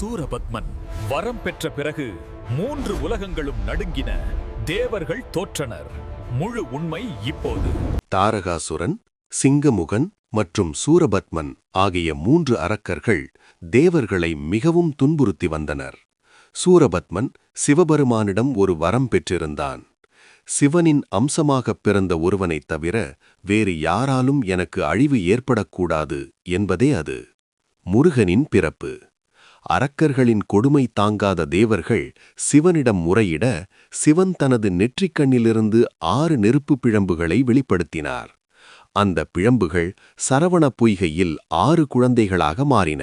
சூரபத்மன் வரம் பெற்ற பிறகு 3 உலகங்களும் நடுங்கின. தேவர்கள் தோற்றனர். முழு உண்மை இப்போது. தாரகாசுரன், சிங்கமுகன் மற்றும் சூரபத்மன் ஆகிய 3 அரக்கர்கள் தேவர்களை மிகவும் துன்புறுத்தி வந்தனர். சூரபத்மன் சிவபெருமானிடம் ஒரு வரம் பெற்றிருந்தான். சிவனின் அம்சமாகப் பிறந்த ஒருவனைத் தவிர வேறு யாராலும் எனக்கு அழிவு ஏற்படக்கூடாது என்பதே அது. முருகனின் பிறப்பு. அரக்கர்களின் கொடுமை தாங்காத தேவர்கள் சிவனிடம் முறையிட, சிவன் தனது நெற்றிக்கண்ணிலிருந்து 6 நெருப்புப் பிழம்புகளை வெளிப்படுத்தினார். அந்த பிழம்புகள் சரவண பொய்கையில் 6 குழந்தைகளாக மாறின.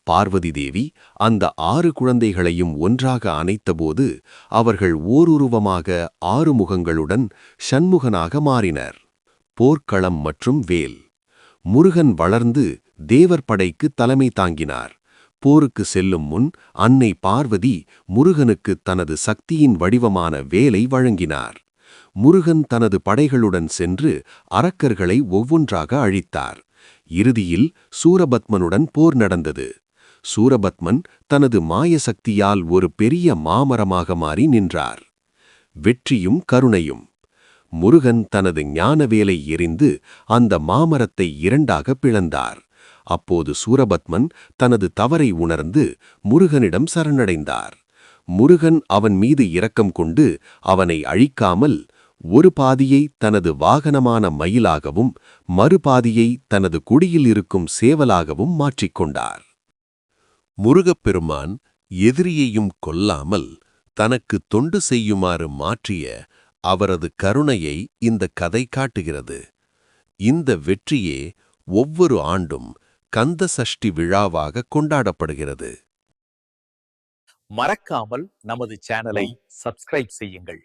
பார்வதி தேவி அந்த 6 குழந்தைகளையும் ஒன்றாக அணைத்தபோது அவர்கள் ஓருருவமாக 6 முகங்களுடன் ஷண்முகனாக மாறினர். போர்க்களம் மற்றும் வேல். முருகன் வளர்ந்து தேவர் படைக்கு தலைமை தாங்கினார். போருக்கு செல்லும் முன் அன்னை பார்வதி முருகனுக்கு தனது சக்தியின் வடிவமான வேலை வழங்கினார். முருகன் தனது படைகளுடன் சென்று அரக்கர்களை ஒவ்வொன்றாக அழித்தார். இறுதியில் சூரபத்மனுடன் போர் நடந்தது. சூரபத்மன் தனது மாய சக்தியால் ஒரு பெரிய மாமரமாக மாறி நின்றார். வெற்றியும் கருணையும். முருகன் தனது ஞானவேலை எறிந்து அந்த மாமரத்தை 2ஆக பிளந்தார். அப்போது சூரபத்மன் தனது தவறை உணர்ந்து முருகனிடம் சரணடைந்தார். முருகன் அவன் மீது இரக்கம் கொண்டு அவனை அழிக்காமல் ஒரு பாதியை தனது வாகனமான மயிலாகவும் மறுபாதியை தனது குடியில் இருக்கும் சேவலாகவும் மாற்றிக்கொண்டார். முருகப்பெருமான் எதிரியையும் கொல்லாமல் தனக்கு தொண்டு செய்யுமாறு மாற்றிய அவரது கருணையை இந்த கதை காட்டுகிறது. இந்த வெற்றியே ஒவ்வொரு ஆண்டும் கந்த சஷ்டி விழாவாக கொண்டாடப்படுகிறது. மறக்காமல் நமது சேனலை சப்ஸ்கிரைப் செய்யுங்கள்.